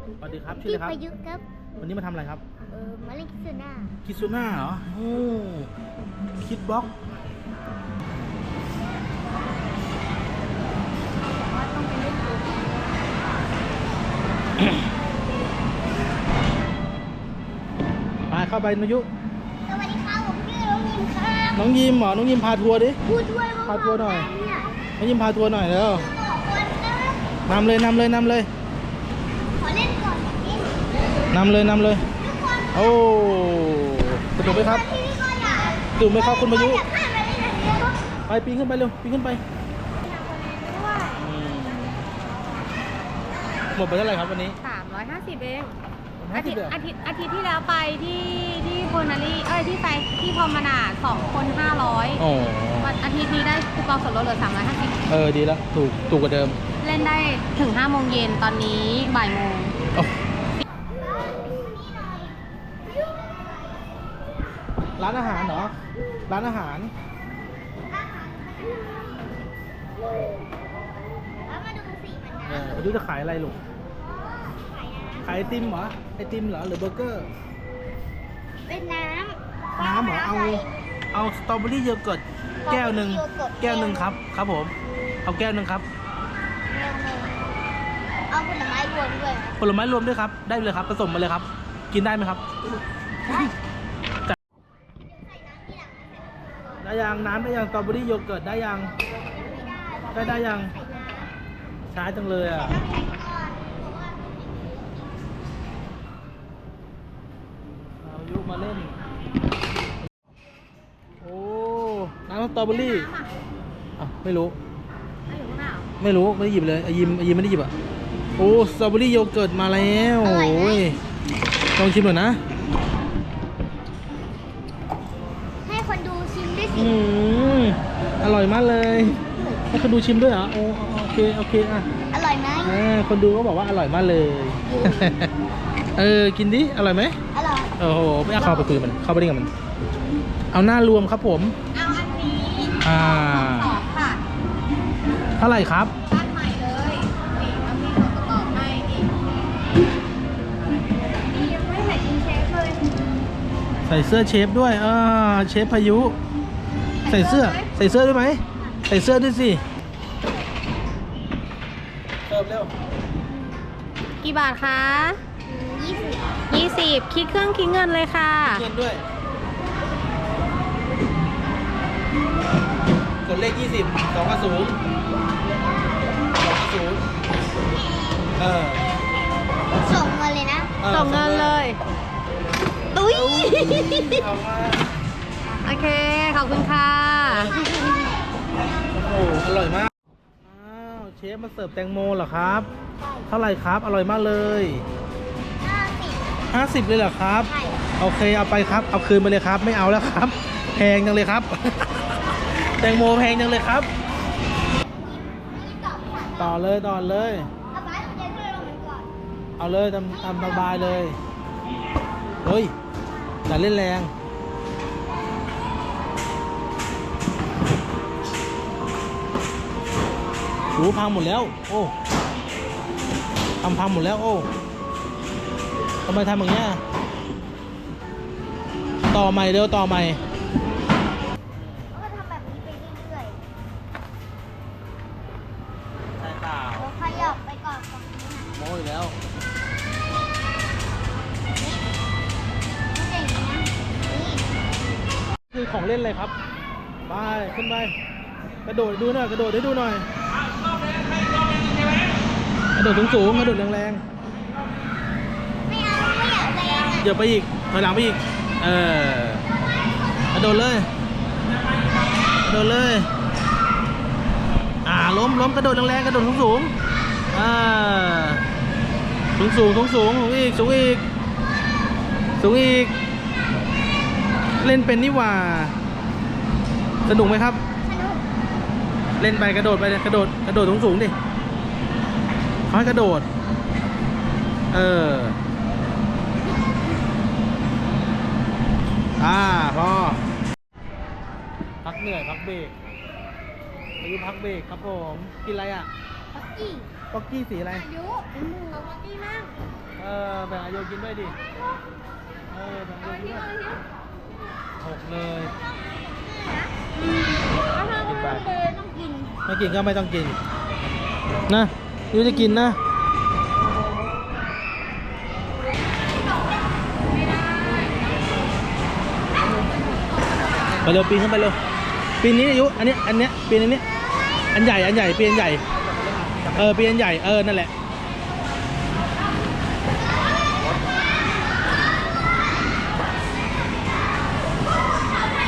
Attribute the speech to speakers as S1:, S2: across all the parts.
S1: สวัสดีครับชื่ออะไรครับ
S2: พายุครับ
S1: วันนี้มาทำอะไรครับ
S2: มาเล่นคิดซูน่า
S1: คิดซูน่าเหรอโอ้คิดบล็อก
S2: ว่าต้องไปเล่นตัว
S1: มาเข้าไปนายุ
S2: สวัสดีครับผมชื่อน้องยิมครับ
S1: น้องยิมเหรอน้องยิมพาทัวร์ดิ
S2: พูดด้วย
S1: พาทัวร์หน่อย
S2: เนี่ย
S1: น้องยิมพาทัวร์หน่อยเร็ว
S2: บอกคนนะ
S1: นำเลยนำเลยนำเลย
S2: ขอเล่นก่อนนิด
S1: นำเลยนำเลย
S2: ทุกคน
S1: โอ้สนุกไหมครับ
S2: ที่นี่ก็อยาก
S1: สนุกไหมครับคุณพายุ
S2: อยากให้มาเล่นอันนี้ก็
S1: ไปปีนขึ้นไปเร็วปีนขึ้นไป
S2: ด้วย
S1: หมดไปเท่าไหร่ครับวันนี้
S3: 350 เอง
S1: ห้า
S3: อา
S1: สิ
S3: ทิ
S1: บ
S3: ต
S1: เลย
S3: ย์
S1: เหรอ
S3: อาทิตย์ที่แล้วไปที่โบนารีที่ไปที่พรหมนาถ2 คน 500
S1: โอ้
S3: วันอาทิตย์นี้ได้คูปองส่วนลดเหลือ350
S1: ดีแล้วถูกกว่าเดิม
S3: เล่นได้ถึง 5 โมงเย็นตอนนี้บ่ายโมง
S1: โอ้ร้านอาหารเหรอร้านอาหาร
S2: แล้วมาดูสีมันนะ
S1: พายุจะขายอะไรลูก
S2: ขายน้
S1: ขายไอติมเหรอไอติมเหรอหรือเบอร์เกอร์
S2: ำเป็นน้ำ
S1: น้ำเหรอเอาสตรอเบอรี่โยเกิร์ตแก้วหนึ่งครับครับผมเอาแก้วหนึ่งครับ
S2: เอาผลไม้รวมด้วย
S1: ผลไม้รวมด้วยครับได้เลยครับผสมมาเลยครับ กินได้ไหมครับได้ยังน้ำได้ยังสตรอเบอรี่โยเกิร์ตได้ยังได้ยังช้าจังเลยอ่ะเอายุมาเล่นโอ้น้ำสตรอเบอรี่อ่ะไม่รู้ ไม่รู้ไม่ได้หยิบเลยไอยิมไม่ได้หยิบอ่ะโอ้สตรอเบอรี่โยเกิร์ตมาแล้วโอ้ยลองชิมหน่อยนะ
S2: ให้คนดูชิมด้วยสิ
S1: อร่อยมากเลยให้คนดูชิมด้วยเหรอโอเคอ่ะ
S2: อร่อยไหม
S1: คนดูก็บอกว่าอร่อยมากเลยกินดิอร่อยไหม
S2: อร่อย
S1: โอ้โหไม่เอาเข้าไปคุยมันเข้าไปเล่นกับมัน เอาหน้ารวมครับผม
S3: เอาอันนี้ 2ค่ะ
S1: เท่าไหร่ครับ
S3: บ้านใหม่เลยนี่เอามีส่วนประกอบให้นี่ยังไม่ใส่อินเชฟเลย
S1: ใส่เสื้อเชฟด้วยเชฟพายุ ใส่เสื้อด้วยไหมใส่เสื้อด้วยสิเติมเร็ว
S3: กี่บาทคะ
S2: 20
S3: 20 คิดเครื่องคิดเงินเลยค่ะ
S1: เงินด้วยกดเลข20 2กับ0 2กับ0
S2: ส่งมาเลยนะ
S3: ส่งเงินเลย ตุ้ย
S1: เอามา
S3: โอเค ขอบคุณค่ะ
S1: โอ้อร่อยมากเชฟมาเสิร์ฟแตงโมเหรอครับ เท่าไหร่ครับ อร่อยมากเลย50เลยเหรอครับ
S2: ใช่
S1: โอเคเอาไปครับ เอาคืนไปเลยครับ ไม่เอาแล้วครับ แพงจังเลยครับ แตงโมแพงจังเลยครับ ต่อเลย
S2: เอาบ้านเจ๊ด้วยลงมันก่อน
S1: เอาเลยทำสบายเลยเฮ้ยอย่าเล่นแรงหูพังหมดแล้ว โอ้พังหมดแล้วโอ้ทำไมทำอย่างเงี้ยต่อใหม่เร็วต่อใหม่
S2: แล้วก็ทำแบบนี้ไปเรื่อย
S1: ใช่เปล่า
S2: ๆเราขยับไปก่อนตรงนี้นะ
S1: โม้อีกแล้ว
S2: ไม่ใช่อย่างนี้นะนี่
S1: คือของเล่นเลยครับไปขึ้นไปกระโดดดูหน่อยกระโดดให้ดูหน่อยกระโดดสูงๆกระโดดแรง
S2: ไม่เอาไม่อยากแรงอ่ะ
S1: ๆเดี๋ยวไปอีกถอยหลังไปอีกกระโดดเลยกระโดดเลยล้มกระโดดแรงๆกระโดดสูงสูงสูงอีกเล่นเป็นนี่หว่าสนุกไหมครับ
S2: สนุก
S1: เล่นไปกระโดดไปเลยกระโดดสูงดิเขาให้กระโดดพอพักเหนื่อยพักเบรกอายุพักเบรกครับผมกินอะไรอ่ะ
S2: ปักกี้
S1: ป๊อกกี้สีอะไร
S3: อายุหมูกับกี้มาก
S1: ฮ แบ่งอาโยกินด้วยดิแบ่งอาโยกินด้วย6เลย
S2: เอาทางคนเลยต้องกิน
S1: ไม่กินก็ไม่ต้องกินนะยูจะกินนะไปเร็วปีนขึ้นไปเร็วปีนนี้อายุอันเนี้ยปีนอันนี้อันใหญ่ปีนอันใหญ่ปีนอันใหญ่นั่นแหละ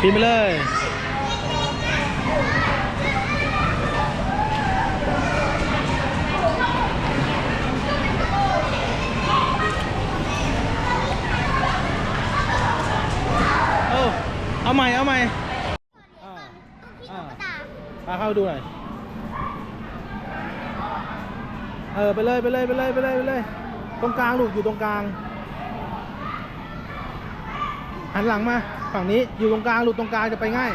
S1: ปีนไปเลยเอาใหม่
S2: ต้องกินกระดาษ
S1: พาเข้าดูหน่อยไปเลยตรงกลางลูกอยู่ตรงกลางหันหลังมาฝั่งนี้อยู่ตรงกลางลูกตรงกลางจะไปง่าย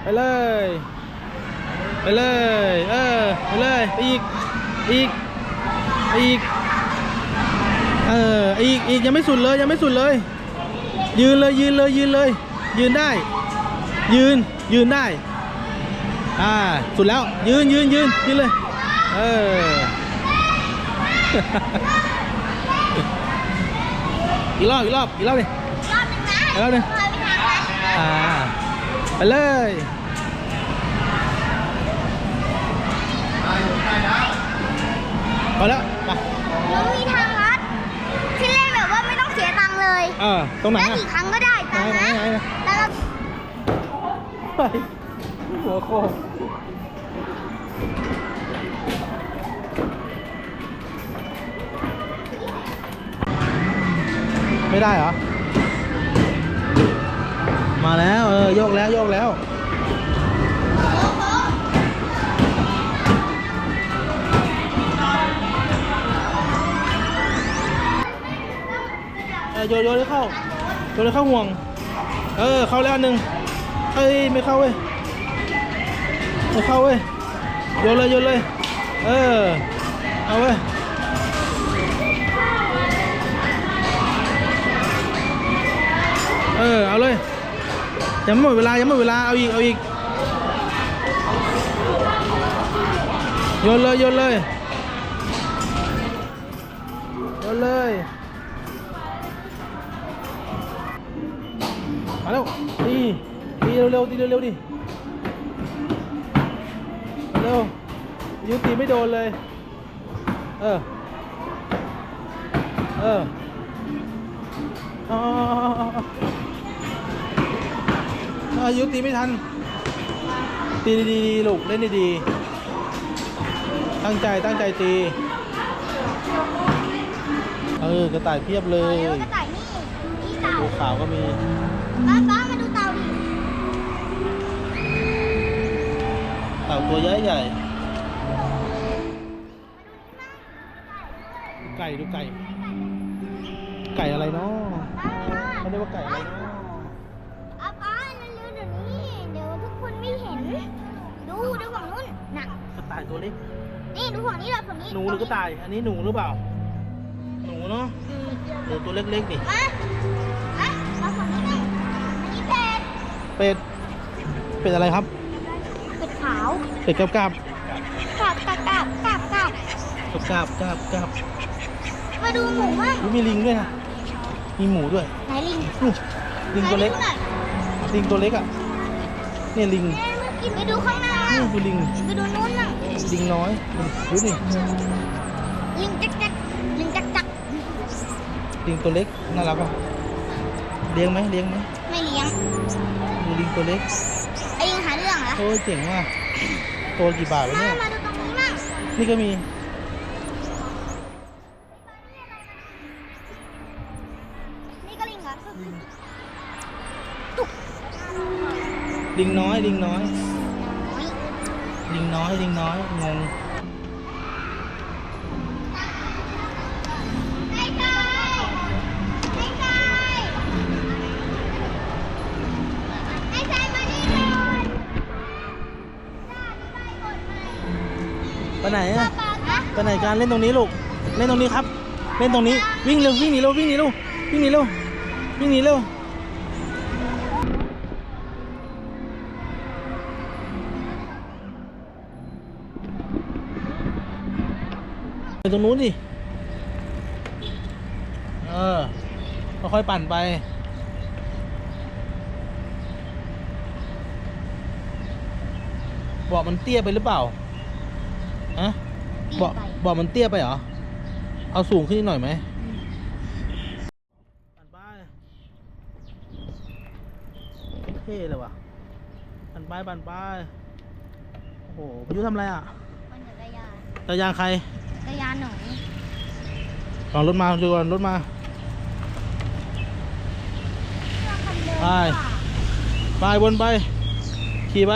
S1: ไปเลยไปเลยอีกยังไม่สุดเลยยืนเลยยืนได้ยืนได้สุดแล้วยืนเลยอีกรอบดิ
S2: รอบหนึ่งนะ
S1: แล้วเนี่ยไปเลยพอแล้วไป
S2: มันมีทางลัดที่เล่นแบบว่าไม่ต้องเสียตังค์เลย
S1: ตรงไหน
S2: เล่นกี่ครั้งก็ได้ตังค์นะแล้วเรา
S1: หัวโคกไม่ได้เหรอมาแล้วโยกแล้วโยนเลยเข้าห่วงเข้าแล้วหนึ่งไม่เข้าเว้ยโยนเลยเอาเว้ยเอาเลยยังไม่หมดเวลาเอาอีกโยนเลยมาแล้วตีเร็วดิเร็วยูตีไม่โดนเลยยูตีไม่ทันตีดีลูกเล่นดีตั้งใจตีกระต่ายเพียบเลย
S2: กระต่ายนี่เต่า
S1: ตัวขาวก็มี
S2: ป้ามาดูเต่าดิ
S1: เต่าตัวใหญ่ไก่ดูไก่อะไรเนาะเขาเรียกว่าไก่อะไรเนาะ
S2: ป้าเร็วเดี๋ยวนี้เดี๋ยวทุกคนไม่เห็นดูฝั่งนู้นน่ะ
S1: กระต่ายตัวเล็ก
S2: นี่ดูฝั่งนี้เลยฝั่งนี้
S1: หนูหรือกระต่ายอันนี้หนูหรือเปล่าหนูเนาะตัวเล็กๆดิ
S2: มาฝั่งนี้นี่อันนี้
S1: เป็ดอะไรครับ
S2: เป็ดขาว
S1: เป็ดกราบ
S2: กราบ มาดูหมูมั่ง
S1: มีลิงด้วยนะมีหมูด้วย
S2: ไหนลิง
S1: ลิงตัวเล็ก
S2: ไหน
S1: ลิงตัวเล็กอ่ะเนี่ยลิง
S2: ไปดูข้างหน้า
S1: ดูลิง
S2: ไปดูนู้นน่ะ
S1: ลิงน้อยดูนี่
S2: ลิงจัก
S1: ลิงตัวเล็กน่ารักอ่ะเลี้ยงไหม
S2: ไม่เลี้ยง
S1: ดูลิงตัวเล็ก
S2: ไอ้ลิงหาเรื่องเหรอ
S1: โอ้ยเจ๋งว่ะตัวกี่บาทวะเนี่ย
S2: มาดูตรงนี้มั่ง
S1: นี่ก็มี
S2: นี่ก็ลิงเหรอ
S1: ลิงน้อย
S2: โอ้ย
S1: ลิงน้อยงง
S2: ไม่ใช่มานี่ก่อน
S1: ไปไหนอะไปไหนการเล่นตรงนี้ลูกเล่นตรงนี้ครับ เล่นตรงนี้วิ่งเร็ววิ่งหนีเร็ววิ่งหนีเร็ววิ่งหนีเร็ววิ่งหนีเร็วไปตรงนู้นดิค่อยๆปั่นไปเบาะมันเตี้ยไปหรือเปล่าฮะเบาะมันเตี้ยไปเหรอเอาสูงขึ้นหน่อยไหมปั่นไปเท่เลยว่ะปั่นไปปั่นไปโอ้โหพายุทำอะไรอ่ะ
S2: มันจักรยาน
S1: จักรยานใคร
S2: จักรยานหนู
S1: ลองรถมาดูก่อนรถมาไปไปวนไปขี่ไป